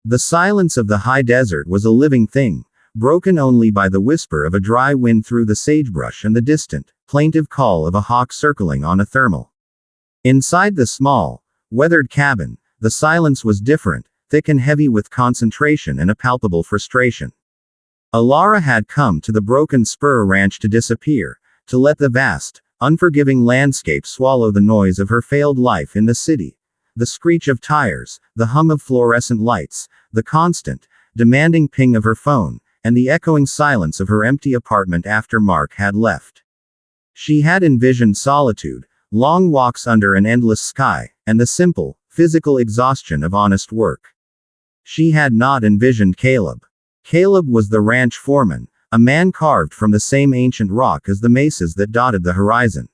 The silence of the high desert was a living thing, broken only by the whisper of a dry wind through the sagebrush and the distant, plaintive call of a hawk circling on a thermal. Inside the small, weathered cabin, the silence was different, thick and heavy with concentration and a palpable frustration. Elara had come to the Broken Spur Ranch to disappear, to let the vast, unforgiving landscape swallow the noise of her failed life in the city. The screech of tires, the hum of fluorescent lights, the constant, demanding ping of her phone, and the echoing silence of her empty apartment after Mark had left. She had envisioned solitude, long walks under an endless sky, and the simple, physical exhaustion of honest work. She had not envisioned Caleb. Caleb was the ranch foreman, a man carved from the same ancient rock as the mesas that dotted the horizon.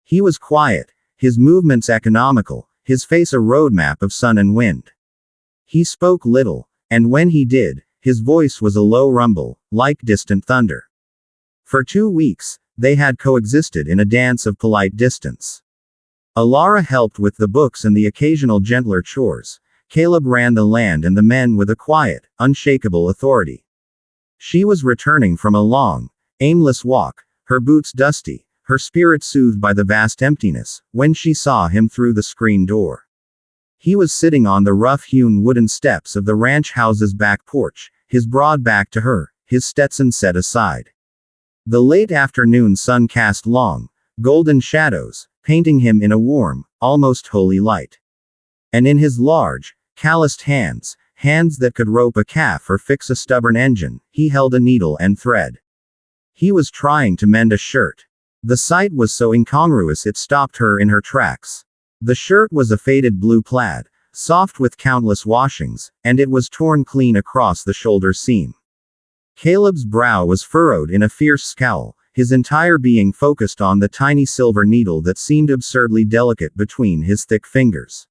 He was quiet, his movements economical, his face a roadmap of sun and wind. He spoke little, and when he did, his voice was a low rumble, like distant thunder. For 2 weeks, they had coexisted in a dance of polite distance. Elara helped with the books and the occasional gentler chores. Caleb ran the land and the men with a quiet, unshakable authority. She was returning from a long, aimless walk, her boots dusty, her spirit soothed by the vast emptiness, when she saw him through the screen door. He was sitting on the rough-hewn wooden steps of the ranch house's back porch, his broad back to her, his Stetson set aside. The late afternoon sun cast long, golden shadows, painting him in a warm, almost holy light. And in his large, calloused hands, hands that could rope a calf or fix a stubborn engine, he held a needle and thread. He was trying to mend a shirt. The sight was so incongruous it stopped her in her tracks. The shirt was a faded blue plaid, soft with countless washings, and it was torn clean across the shoulder seam. Caleb's brow was furrowed in a fierce scowl, his entire being focused on the tiny silver needle that seemed absurdly delicate between his thick fingers.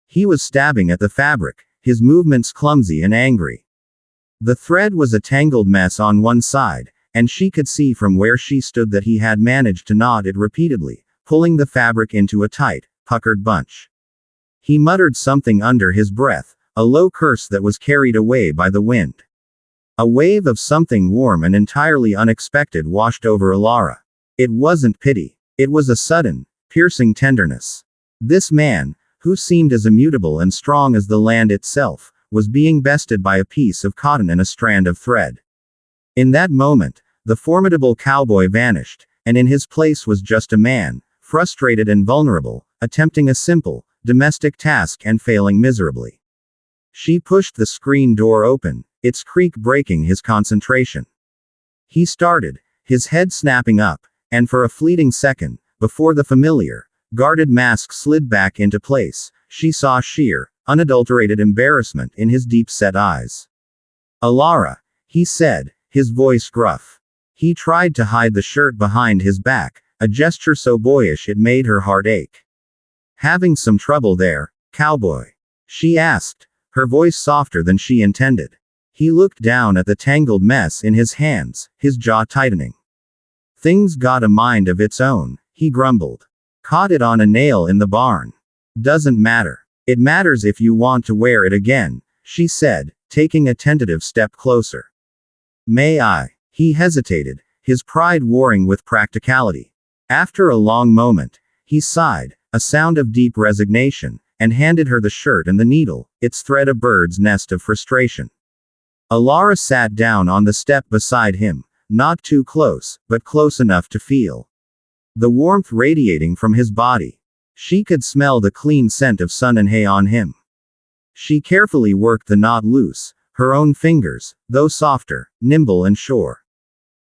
He was stabbing at the fabric, his movements clumsy and angry. The thread was a tangled mess on one side, and she could see from where she stood that he had managed to knot it repeatedly, pulling the fabric into a tight, puckered bunch. He muttered something under his breath, a low curse that was carried away by the wind. A wave of something warm and entirely unexpected washed over Elara. It wasn't pity. It was a sudden, piercing tenderness. This man, who seemed as immutable and strong as the land itself, was being bested by a piece of cotton and a strand of thread. In that moment, the formidable cowboy vanished, and in his place was just a man, frustrated and vulnerable, attempting a simple, domestic task and failing miserably. She pushed the screen door open, its creak breaking his concentration. He started, his head snapping up, and for a fleeting second, before the familiar, guarded mask slid back into place, she saw sheer, unadulterated embarrassment in his deep-set eyes. "Elara," he said, his voice gruff. He tried to hide the shirt behind his back, a gesture so boyish it made her heart ache. "Having some trouble there, cowboy?" she asked, her voice softer than she intended. He looked down at the tangled mess in his hands, his jaw tightening. "Things got a mind of its own," he grumbled. "Caught it on a nail in the barn. Doesn't matter. It matters if you want to wear it again," she said, taking a tentative step closer. "May I?" He hesitated, his pride warring with practicality. After a long moment, he sighed, a sound of deep resignation, and handed her the shirt and the needle, its thread a bird's nest of frustration. Elara sat down on the step beside him, not too close, but close enough to feel the warmth radiating from his body. She could smell the clean scent of sun and hay on him. She carefully worked the knot loose, her own fingers, though softer, nimble and sure.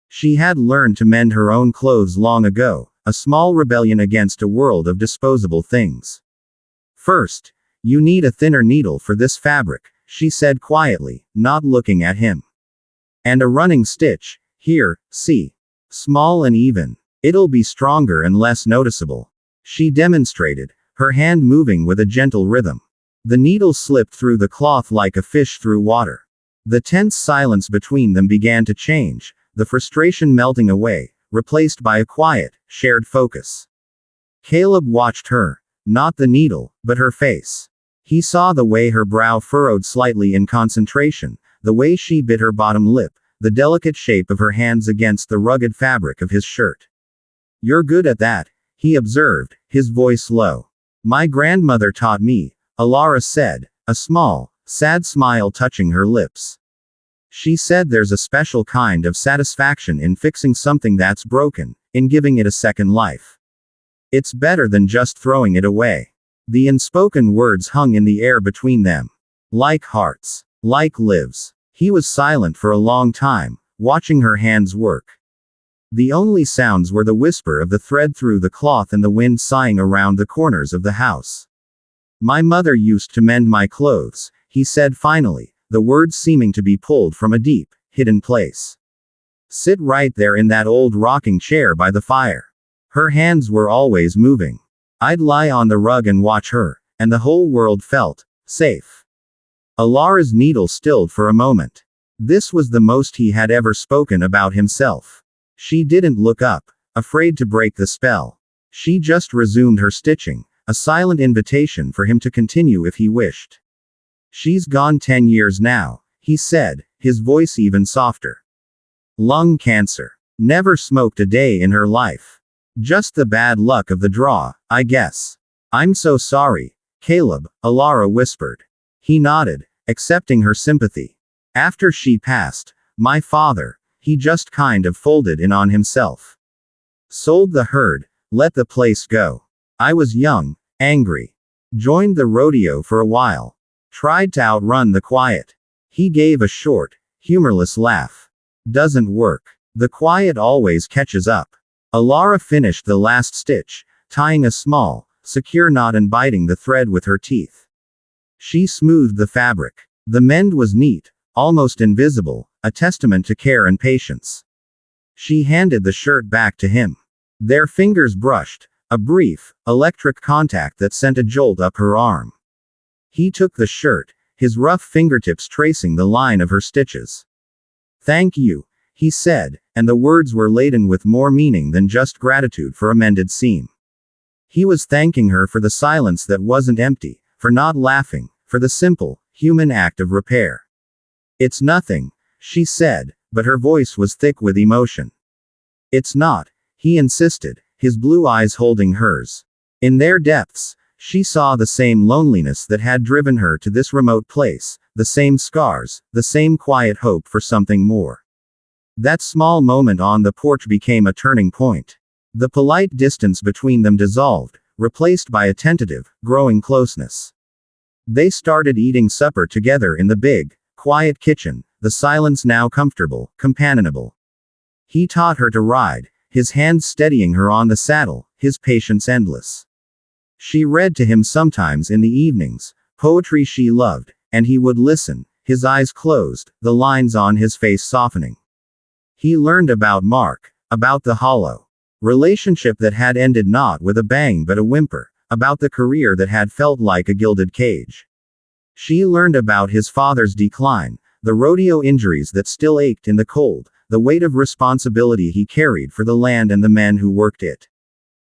She had learned to mend her own clothes long ago, a small rebellion against a world of disposable things. "First, you need a thinner needle for this fabric," she said quietly, not looking at him. "And a running stitch, here, see. Small and even. It'll be stronger and less noticeable." She demonstrated, her hand moving with a gentle rhythm. The needle slipped through the cloth like a fish through water. The tense silence between them began to change, the frustration melting away, replaced by a quiet, shared focus. Caleb watched her, not the needle, but her face. He saw the way her brow furrowed slightly in concentration, the way she bit her bottom lip, the delicate shape of her hands against the rugged fabric of his shirt. "You're good at that," he observed, his voice low. "My grandmother taught me," Elara said, a small, sad smile touching her lips. "She said there's a special kind of satisfaction in fixing something that's broken, in giving it a second life. It's better than just throwing it away." The unspoken words hung in the air between them. Like hearts. Like lives. He was silent for a long time, watching her hands work. The only sounds were the whisper of the thread through the cloth and the wind sighing around the corners of the house. "My mother used to mend my clothes," he said finally, the words seeming to be pulled from a deep, hidden place. "Sit right there in that old rocking chair by the fire." Her hands were always moving. "I'd lie on the rug and watch her, and the whole world felt safe." Elara's needle stilled for a moment. This was the most he had ever spoken about himself. She didn't look up, afraid to break the spell. She just resumed her stitching, a silent invitation for him to continue if he wished. "She's gone 10 years now," he said, his voice even softer. "Lung cancer. Never smoked a day in her life. Just the bad luck of the draw, I guess." "I'm so sorry, Caleb," Elara whispered. He nodded, accepting her sympathy. "After she passed, my father, he just kind of folded in on himself. Sold the herd, let the place go. I was young, angry. Joined the rodeo for a while. Tried to outrun the quiet." He gave a short, humorless laugh. "Doesn't work. The quiet always catches up." Elara finished the last stitch, tying a small, secure knot and biting the thread with her teeth. She smoothed the fabric. The mend was neat, almost invisible, a testament to care and patience. She handed the shirt back to him. Their fingers brushed, a brief, electric contact that sent a jolt up her arm. He took the shirt, his rough fingertips tracing the line of her stitches. "Thank you," he said, and the words were laden with more meaning than just gratitude for a mended seam. He was thanking her for the silence that wasn't empty, for not laughing, for the simple, human act of repair. "It's nothing," she said, but her voice was thick with emotion. "It's not," he insisted, his blue eyes holding hers. In their depths, she saw the same loneliness that had driven her to this remote place, the same scars, the same quiet hope for something more. That small moment on the porch became a turning point. The polite distance between them dissolved, replaced by a tentative, growing closeness. They started eating supper together in the big, quiet kitchen, the silence now comfortable, companionable. He taught her to ride, his hands steadying her on the saddle, his patience endless. She read to him sometimes in the evenings, poetry she loved, and he would listen, his eyes closed, the lines on his face softening. He learned about Mark, about the hollow relationship that had ended not with a bang but a whimper, about the career that had felt like a gilded cage. She learned about his father's decline, the rodeo injuries that still ached in the cold, the weight of responsibility he carried for the land and the men who worked it.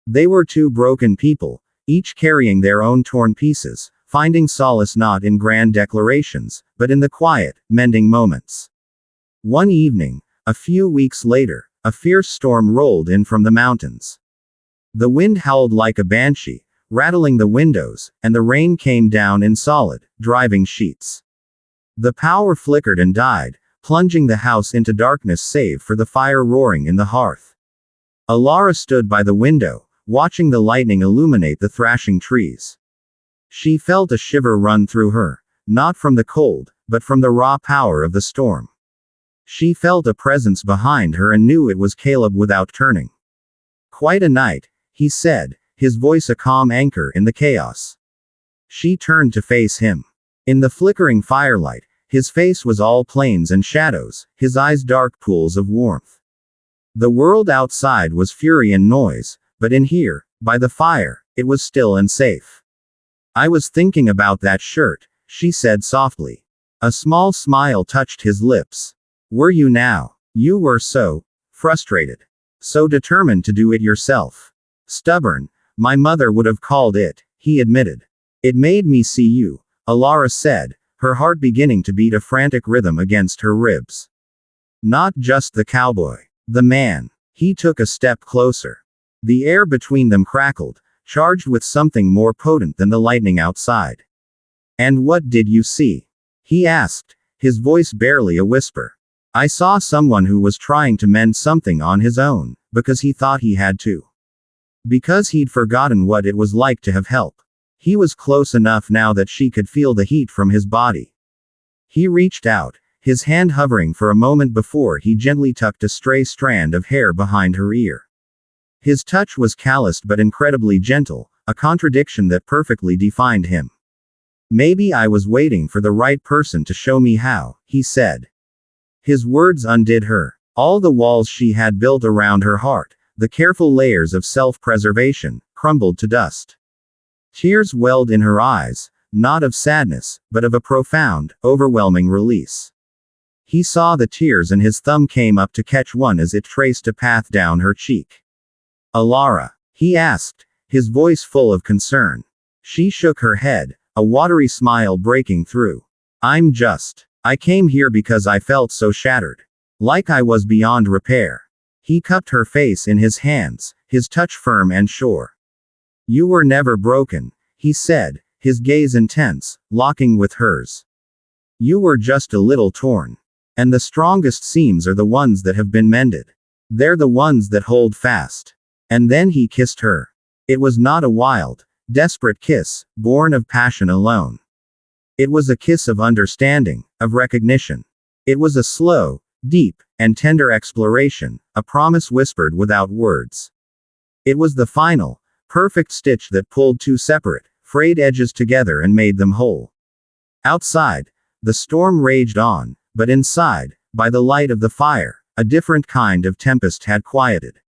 They were two broken people, each carrying their own torn pieces, finding solace not in grand declarations, but in the quiet, mending moments. One evening, a few weeks later, a fierce storm rolled in from the mountains. The wind howled like a banshee, rattling the windows, and the rain came down in solid, driving sheets. The power flickered and died, plunging the house into darkness save for the fire roaring in the hearth. Elara stood by the window, watching the lightning illuminate the thrashing trees. She felt a shiver run through her, not from the cold, but from the raw power of the storm. She felt a presence behind her and knew it was Caleb without turning. "Quite a night," he said, his voice a calm anchor in the chaos. She turned to face him. In the flickering firelight, his face was all plains and shadows, his eyes dark pools of warmth. The world outside was fury and noise, but in here, by the fire, it was still and safe. "I was thinking about that shirt," she said softly. A small smile touched his lips. "Were you now? You were so frustrated. So determined to do it yourself. Stubborn, my mother would have called it," he admitted. "It made me see you, Elara said, her heart beginning to beat a frantic rhythm against her ribs. Not just the cowboy. The man. He took a step closer. The air between them crackled, charged with something more potent than the lightning outside. And what did you see? He asked, his voice barely a whisper. I saw someone who was trying to mend something on his own, because he thought he had to. Because he'd forgotten what it was like to have help. He was close enough now that she could feel the heat from his body. He reached out, his hand hovering for a moment before he gently tucked a stray strand of hair behind her ear. His touch was calloused but incredibly gentle, a contradiction that perfectly defined him. Maybe I was waiting for the right person to show me how, he said. His words undid her. All the walls she had built around her heart, the careful layers of self-preservation, crumbled to dust. Tears welled in her eyes, not of sadness, but of a profound, overwhelming release. He saw the tears and his thumb came up to catch one as it traced a path down her cheek. Elara? He asked, his voice full of concern. She shook her head, a watery smile breaking through. I came here because I felt so shattered. Like I was beyond repair. He cupped her face in his hands, his touch firm and sure. You were never broken, he said, his gaze intense, locking with hers. You were just a little torn. And the strongest seams are the ones that have been mended. They're the ones that hold fast. And then he kissed her. It was not a wild, desperate kiss, born of passion alone. It was a kiss of understanding, of recognition. It was a slow, deep, and tender exploration, a promise whispered without words. It was the final, perfect stitch that pulled two separate, frayed edges together and made them whole. Outside, the storm raged on, but inside, by the light of the fire, a different kind of tempest had quieted.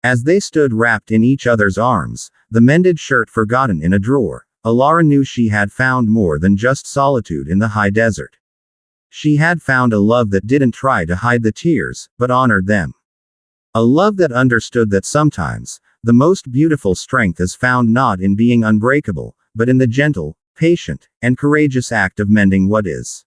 As they stood wrapped in each other's arms, the mended shirt forgotten in a drawer, Elara knew she had found more than just solitude in the high desert. She had found a love that didn't try to hide the tears, but honored them. A love that understood that sometimes, the most beautiful strength is found not in being unbreakable, but in the gentle, patient, and courageous act of mending what is.